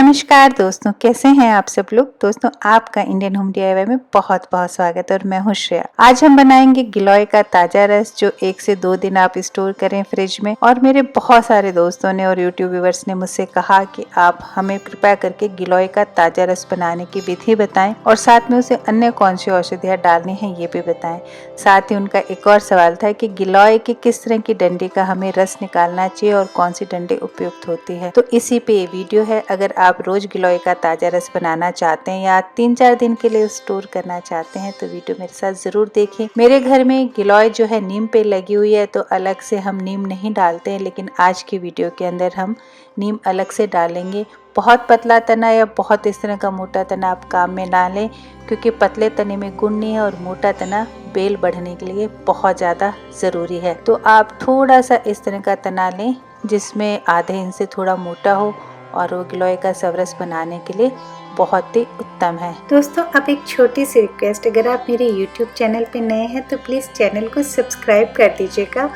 नमस्कार दोस्तों, कैसे हैं आप सब लोग। दोस्तों, आपका इंडियन होम डीआईवाई में बहुत बहुत स्वागत है और मैं हूं श्रेया। आज हम बनाएंगे गिलोय का ताजा रस, जो 1 से 2 दिन आप स्टोर करें फ्रिज में। और मेरे बहुत सारे दोस्तों ने और यूट्यूब व्यूवर्स ने मुझसे कहा कि आप हमें कृपया करके गिलोय का ताजा रस बनाने की विधि बताएं और साथ में उसे अन्य कौन सी औषधियाँ डालनी है ये भी बताएं। साथ ही उनका एक और सवाल था कि गिलोय की किस तरह की डंडी का हमें रस निकालना चाहिए और कौन सी डंडी उपयुक्त होती है। तो इसी पे ये वीडियो है। अगर आप रोज गिलोय का ताजा रस बनाना चाहते हैं या 3-4 दिन के लिए स्टोर करना चाहते हैं तो वीडियो मेरे साथ जरूर देखें। मेरे घर में गिलोय जो है नीम पे लगी हुई है, तो अलग से हम नीम नहीं डालते हैं, लेकिन आज की वीडियो के अंदर हम नीम अलग से डालेंगे। बहुत पतला तना या बहुत इस तरह का मोटा तना आप काम में ना लें, क्योंकि पतले तने में गुण नहीं है और मोटा तना बेल बढ़ने के लिए बहुत ज़्यादा ज़रूरी है। तो आप थोड़ा सा इस तरह का तना लें जिसमें आधे इंच से थोड़ा मोटा हो, और वो गिलोय का रस बनाने के लिए बहुत ही उत्तम है। दोस्तों, अब एक छोटी सी रिक्वेस्ट, अगर आप मेरे YouTube चैनल पे नए हैं तो प्लीज़ चैनल को सब्सक्राइब कर दीजिएगा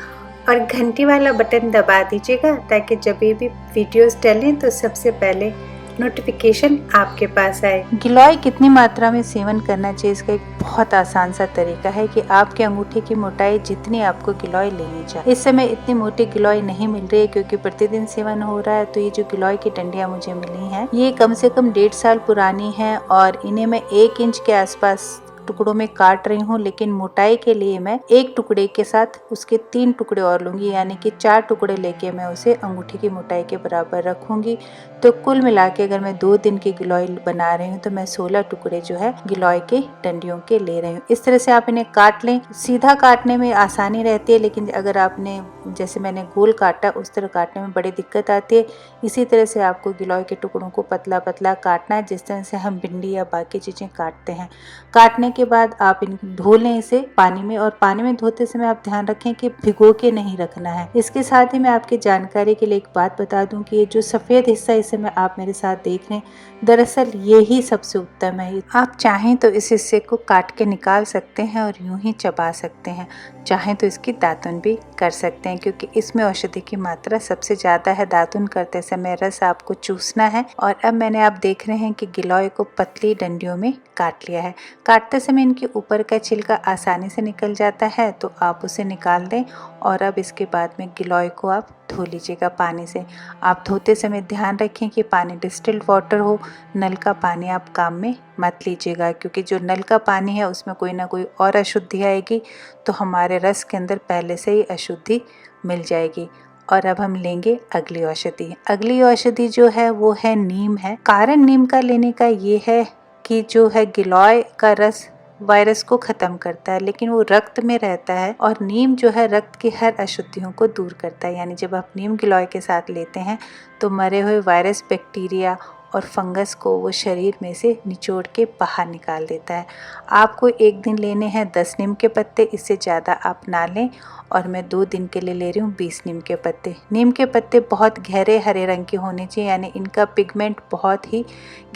और घंटी वाला बटन दबा दीजिएगा, ताकि जब भी वीडियोस डालें तो सबसे पहले नोटिफिकेशन आपके पास आए। गिलोय कितनी मात्रा में सेवन करना चाहिए, इसका एक बहुत आसान सा तरीका है कि आपके अंगूठे की मोटाई जितनी आपको गिलोय लेनी चाहिए। इस समय इतनी मोटी गिलोय नहीं मिल रही है, क्योंकि प्रतिदिन सेवन हो रहा है। तो ये जो गिलोय की डंडियां मुझे मिली हैं, ये कम से कम 1.5 साल पुरानी है और इन्हें मैं 1 इंच के आसपास टुकड़ों में काट रही हूँ। लेकिन मोटाई के लिए मैं एक टुकड़े के साथ उसके 3 टुकड़े और लूंगी, यानी कि 4 टुकड़े लेके मैं उसे अंगूठी की मोटाई के बराबर रखूंगी। तो कुल मिला के अगर मैं 2 दिन की गिलोय बना रही हूँ तो मैं 16 टुकड़े जो है गिलोय के डंडियों के ले रही हूँ। इस तरह से आप इन्हें काट लें। सीधा काटने में आसानी रहती है, लेकिन अगर आपने जैसे मैंने गोल काटा उस तरह काटने में बड़ी दिक्कत आती है। इसी तरह से आपको गिलोय के टुकड़ों को पतला पतला काटना है, जिस तरह से हम भिंडी या बाकी चीजें काटते हैं। काटने के बाद आप धो लें इसे पानी में, और पानी में धोते समय आप ध्यान रखें कि भिगो के नहीं रखना है। इसके साथ ही मैं आपकी जानकारी के लिए एक बात बता दूं कि ये जो सफेद हिस्सा इस समय आप मेरे साथ देख रहे हैं, दरअसल ये ही सबसे उत्तम है। आप चाहें तो इस हिस्से को काट के निकाल सकते हैं और यूं ही चबा सकते हैं, चाहें तो इसकी दातुन भी कर सकते हैं, क्योंकि इसमें औषधि की मात्रा सबसे ज्यादा है। दातुन करते समय रस आपको चूसना है। और अब मैंने आप देख रहे हैं कि गिलोय को पतली डंडियों में काट लिया है। काटते समय इनके ऊपर का छिलका आसानी से निकल जाता है, तो आप उसे निकाल दें। और अब इसके बाद में गिलोय को आप धो लीजिएगा पानी से। आप धोते समय ध्यान रखें कि पानी डिस्टिल्ड वाटर हो, नल का पानी आप काम में मत लीजिएगा, क्योंकि जो नल का पानी है उसमें कोई ना कोई और अशुद्धि आएगी, तो हमारे रस के अंदर पहले से ही अशुद्धि मिल जाएगी। और अब हम लेंगे अगली औषधि। अगली औषधि जो है वो है नीम है। कारण नीम का लेने का ये है कि जो है गिलोय का रस वायरस को खत्म करता है, लेकिन वो रक्त में रहता है, और नीम जो है रक्त की हर अशुद्धियों को दूर करता है। यानी जब आप नीम गिलोय के साथ लेते हैं तो मरे हुए वायरस, बैक्टीरिया और फंगस को वो शरीर में से निचोड़ के बाहर निकाल देता है। आपको एक दिन लेने हैं 10 नीम के पत्ते, इससे ज़्यादा आप ना लें। और मैं 2 दिन के लिए ले रही हूँ 20 नीम के पत्ते। नीम के पत्ते बहुत गहरे हरे रंग के होने चाहिए, यानी इनका पिगमेंट बहुत ही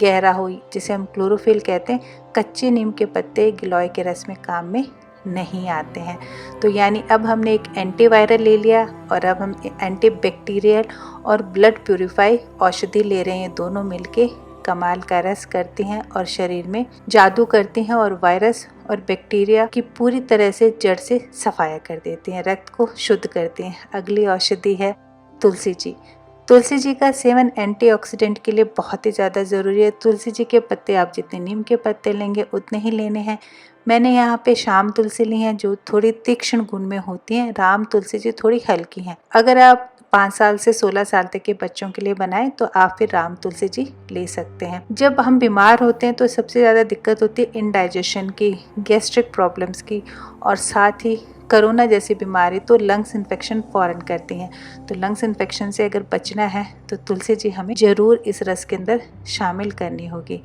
गहरा हो, जिसे हम क्लोरोफिल कहते हैं। कच्चे नीम के पत्ते गिलोय के रस में काम में नहीं आते हैं। तो यानी अब हमने एक एंटीवायरल ले लिया और अब हम एंटीबैक्टीरियल और ब्लड प्यूरिफाई औषधि ले रहे हैं। दोनों मिलके कमाल का रस करती हैं और शरीर में जादू करती हैं, और वायरस और बैक्टीरिया की पूरी तरह से जड़ से सफाया कर देती हैं, रक्त को शुद्ध करती हैं। अगली औषधि है तुलसी जी। तुलसी जी का सेवन एंटीऑक्सीडेंट के लिए बहुत ही ज़्यादा ज़रूरी है। तुलसी जी के पत्ते आप जितने नीम के पत्ते लेंगे उतने ही लेने हैं। मैंने यहाँ पे शाम तुलसी ली है, जो थोड़ी तीक्ष्ण गुण में होती हैं। राम तुलसी जी थोड़ी हल्की हैं। अगर आप 5 साल से 16 साल तक के बच्चों के लिए बनाएं तो आप फिर राम तुलसी जी ले सकते हैं। जब हम बीमार होते हैं तो सबसे ज़्यादा दिक्कत होती है इंडाइजेशन की, गैस्ट्रिक प्रॉब्लम्स की, और साथ ही कोरोना जैसी बीमारी तो लंग्स इन्फेक्शन फौरन करती हैं। तो लंग्स इन्फेक्शन से अगर बचना है तो तुलसी जी हमें ज़रूर इस रस के अंदर शामिल करनी होगी।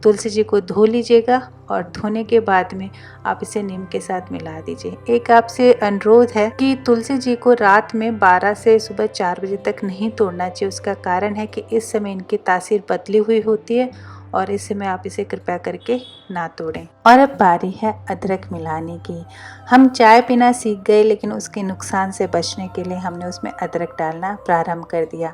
तुलसी जी को धो लीजिएगा और धोने के बाद में आप इसे नीम के साथ मिला दीजिए। एक आपसे अनुरोध है कि तुलसी जी को रात में 12 से सुबह 4 बजे तक नहीं तोड़ना चाहिए। उसका कारण है कि इस समय इनकी तासीर बदली हुई होती है, और इस समय आप इसे कृपया करके ना तोड़ें। और अब बारी है अदरक मिलाने की। हम चाय पीना सीख गए, लेकिन उसके नुकसान से बचने के लिए हमने उसमें अदरक डालना प्रारंभ कर दिया।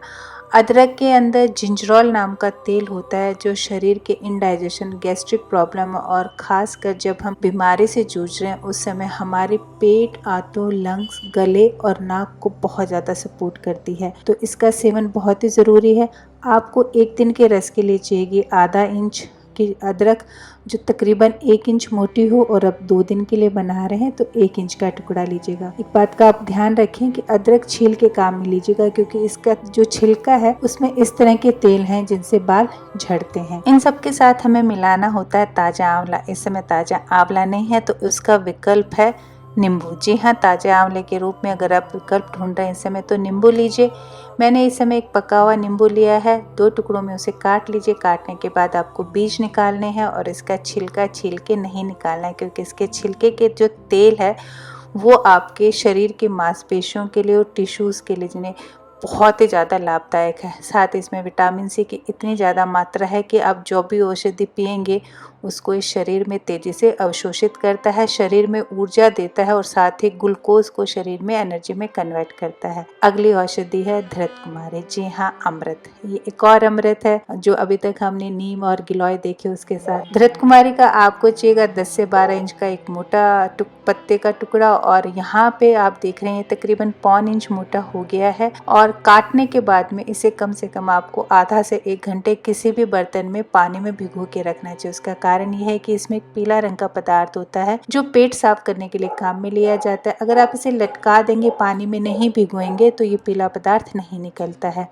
अदरक के अंदर जिंजरोल नाम का तेल होता है जो शरीर के इंडाइजेशन, गैस्ट्रिक प्रॉब्लम और खासकर जब हम बीमारी से जूझ रहे हैं उस समय हमारे पेट, आंतों, लंग्स, गले और नाक को बहुत ज़्यादा सपोर्ट करती है। तो इसका सेवन बहुत ही ज़रूरी है। आपको एक दिन के रस के लिए चाहिए आधा इंच की अदरक जो तकरीबन 1 इंच मोटी हो, और अब 2 दिन के लिए बना रहे हैं तो 1 इंच का टुकड़ा लीजिएगा। एक बात का आप ध्यान रखें कि अदरक छील के काम में लीजिएगा क्योंकि इसका जो छिलका है उसमें इस तरह के तेल हैं जिनसे बाल झड़ते हैं। इन सब के साथ हमें मिलाना होता है ताज़ा आंवला। इस समय ताज़ा आंवला नहीं है तो उसका विकल्प है नींबू। जी हाँ, ताज़े आंवले के रूप में अगर आप विकल्प ढूंढ रहे हैं इस समय तो नींबू लीजिए। मैंने इस समय एक पका हुआ नींबू लिया है, 2 टुकड़ों में उसे काट लीजिए। काटने के बाद आपको बीज निकालने हैं और इसका छिलका छील के नहीं निकालना है क्योंकि इसके छिलके के जो तेल है वो आपके शरीर की मांसपेशियों के लिए और टिश्यूज़ के लिए जिन्हें बहुत ही ज़्यादा लाभदायक है। साथ ही इसमें विटामिन सी की इतनी ज़्यादा मात्रा है कि आप जो भी औषधि पिएंगे उसको इस शरीर में तेज़ी से अवशोषित करता है, शरीर में ऊर्जा देता है और साथ ही ग्लूकोज को शरीर में एनर्जी में कन्वर्ट करता है। अगली औषधि है धृत कुमारी। जी हाँ, अमृत। ये एक और अमृत है जो अभी तक हमने नीम और गिलोय देखे उसके साथ। धृत कुमारी का आपको चाहिएगा 10 से 12 इंच का एक मोटा पत्ते का टुकड़ा, और यहाँ पे आप देख रहे हैं तकरीबन 1.25 इंच मोटा हो गया है। और काटने के बाद में इसे कम से कम आपको आधा से 1 घंटे किसी भी बर्तन में पानी में भिगो के रखना चाहिए। उसका कारण यह है कि इसमें एक पीला रंग का पदार्थ होता है जो पेट साफ करने के लिए काम में लिया जाता है। अगर आप इसे लटका देंगे, पानी में नहीं भिगोएंगे तो ये पीला पदार्थ नहीं निकलता है।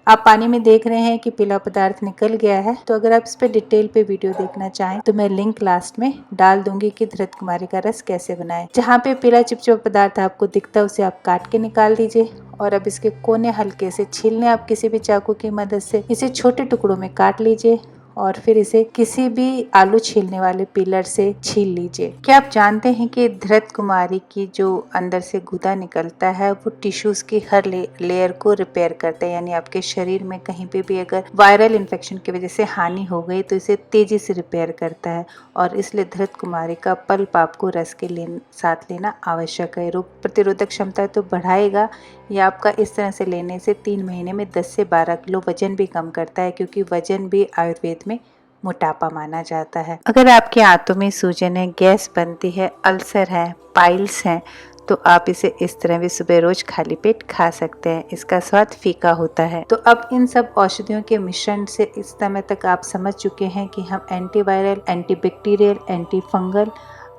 आप पानी में देख रहे हैं कि पीला पदार्थ निकल गया है। तो अगर आप इस पे डिटेल पे वीडियो देखना चाहें तो मैं लिंक लास्ट में डाल दूंगी कि धृत कुमारी का रस कैसे बनाएं। जहाँ पे पीला चिपचिपा पदार्थ आपको दिखता है उसे आप काट के निकाल दीजिए। और अब इसके कोने हल्के से छीलने, आप किसी भी चाकू की मदद से इसे छोटे टुकड़ों में काट लीजिए और फिर इसे किसी भी आलू छीलने वाले पिलर से छील लीजिए। क्या आप जानते हैं कि धृत कुमारी की जो अंदर से गुदा निकलता है वो टिश्यूज की हर लेयर को रिपेयर करता है। यानी आपके शरीर में कहीं पे भी अगर वायरल इन्फेक्शन की वजह से हानि हो गई तो इसे तेजी से रिपेयर करता है। और इसलिए धृत कुमारी का पल्प आपको रस के साथ लेना आवश्यक है। रोग प्रतिरोधक क्षमता तो बढ़ाएगा। यह आपका इस तरह से लेने से 3 महीने में 10 से 12 किलो वजन भी कम करता है क्योंकि वजन भी आयुर्वेद में मोटापा माना जाता है। अगर आपके आंतों में सूजन है, गैस बनती है, अल्सर है, पाइल्स हैं, तो आप इसे इस तरह भी सुबह रोज खाली पेट खा सकते हैं। इसका स्वाद फीका होता है। तो अब इन सब औषधियों के मिश्रण से इस समय तक आप समझ चुके हैं कि हम एंटीवायरल, एंटीबैक्टीरियल, एंटी फंगल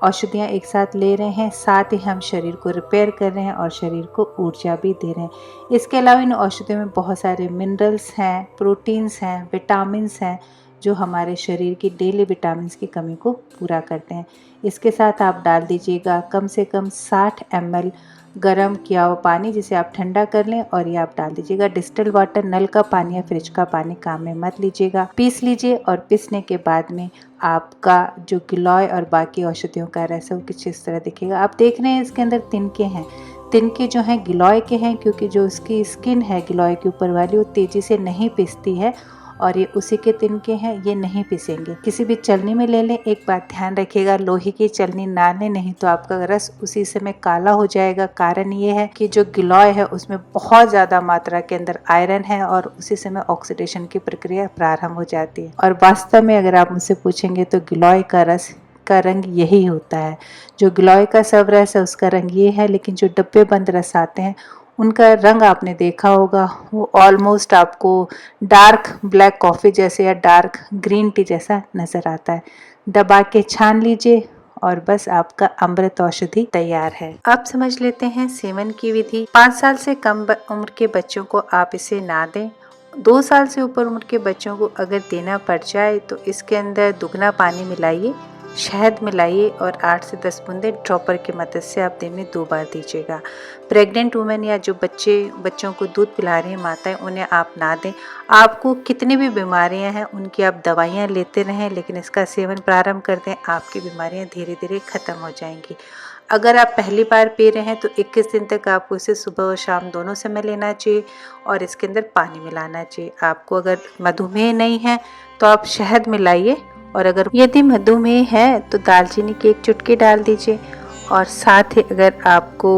औषधियाँ एक साथ ले रहे हैं, साथ ही हम शरीर को रिपेयर कर रहे हैं और शरीर को ऊर्जा भी दे रहे हैं। इसके अलावा इन औषधियों में बहुत सारे मिनरल्स हैं, प्रोटीन्स हैं, विटामिन्स हैं जो हमारे शरीर की डेली विटामिन्स की कमी को पूरा करते हैं। इसके साथ आप डाल दीजिएगा कम से कम 60 ml गरम किया हुआ पानी जिसे आप ठंडा कर लें, और ये आप डाल दीजिएगा डिस्टिल वाटर। नल का पानी या फ्रिज का पानी काम में मत लीजिएगा। पीस लीजिए और पीसने के बाद में आपका जो गिलोय और बाकी औषधियों का रस है वो कुछ इस तरह दिखेगा। आप देख रहे हैं इसके अंदर तिनके हैं। तिनके जो हैं गिलोय के हैं क्योंकि जो उसकी स्किन है गिलोय के ऊपर वाली वो तेजी से नहीं पिसती है, और ये उसी के तिनके हैं, ये नहीं पिसेंगे। किसी भी चलनी में ले लें। एक बात ध्यान रखिएगा, लोहे की चलनी ना लें, नहीं तो आपका रस उसी समय काला हो जाएगा। कारण ये है कि जो गिलोय है उसमें बहुत ज़्यादा मात्रा के अंदर आयरन है और उसी समय ऑक्सीडेशन की प्रक्रिया प्रारंभ हो जाती है। और वास्तव में अगर आप मुझसे पूछेंगे तो गिलोय का रस का रंग यही होता है। जो गिलोय का सब रस है उसका रंग ये है, लेकिन जो डब्बे बंद रस आते हैं उनका रंग आपने देखा होगा, वो ऑलमोस्ट आपको डार्क ब्लैक कॉफ़ी जैसे या डार्क ग्रीन टी जैसा नज़र आता है। दबा के छान लीजिए और बस आपका अमृत औषधि तैयार है। अब समझ लेते हैं सेवन की विधि। 5 साल से कम उम्र के बच्चों को आप इसे ना दें। 2 साल से ऊपर उम्र के बच्चों को अगर देना पड़ जाए तो इसके अंदर दुगना पानी मिलाइए, शहद मिलाइए और 8 से 10 बूंदे ड्रॉपर की मदद से आप दिन में 2 बार दीजिएगा। प्रेग्नेंट वुमेन या जो बच्चों को दूध पिला रही माताएं उन्हें आप ना दें। आपको कितनी भी बीमारियां हैं उनकी आप दवाइयां लेते रहें, लेकिन इसका सेवन प्रारंभ कर दें, आपकी बीमारियां धीरे धीरे ख़त्म हो जाएंगी। अगर आप पहली बार पी रहे हैं तो 21 दिन तक आपको इसे सुबह और शाम दोनों समय लेना चाहिए और इसके अंदर पानी मिलाना चाहिए। आपको अगर मधुमेह नहीं है तो आप शहद मिलाइए, और अगर यदि मधुमेह है तो दालचीनी की 1 चुटकी डाल दीजिए और साथ ही अगर आपको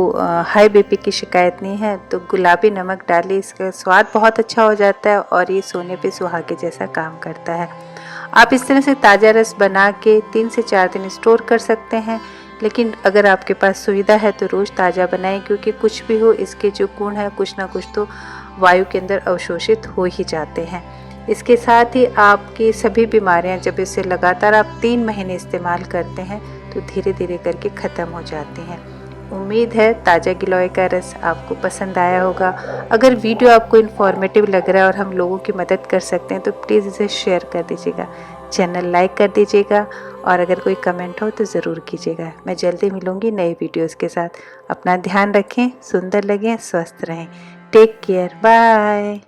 हाई बीपी की शिकायत नहीं है तो गुलाबी नमक डालिए, इसका स्वाद बहुत अच्छा हो जाता है और ये सोने पे सुहागे जैसा काम करता है। आप इस तरह से ताज़ा रस बना के 3 से 4 दिन स्टोर कर सकते हैं, लेकिन अगर आपके पास सुविधा है तो रोज़ ताज़ा बनाएं, क्योंकि कुछ भी हो इसके जो गुण है कुछ ना कुछ तो वायु के अंदर अवशोषित हो ही जाते हैं। इसके साथ ही आपकी सभी बीमारियां जब इसे लगातार आप 3 महीने इस्तेमाल करते हैं तो धीरे धीरे करके ख़त्म हो जाती हैं। उम्मीद है ताज़ा गिलोय का रस आपको पसंद आया होगा। अगर वीडियो आपको इन्फॉर्मेटिव लग रहा है और हम लोगों की मदद कर सकते हैं तो प्लीज़ इसे शेयर कर दीजिएगा, चैनल लाइक कर दीजिएगा और अगर कोई कमेंट हो तो ज़रूर कीजिएगा। मैं जल्दी मिलूँगी नए वीडियोज़ के साथ। अपना ध्यान रखें, सुंदर लगें, स्वस्थ रहें। Take care, bye.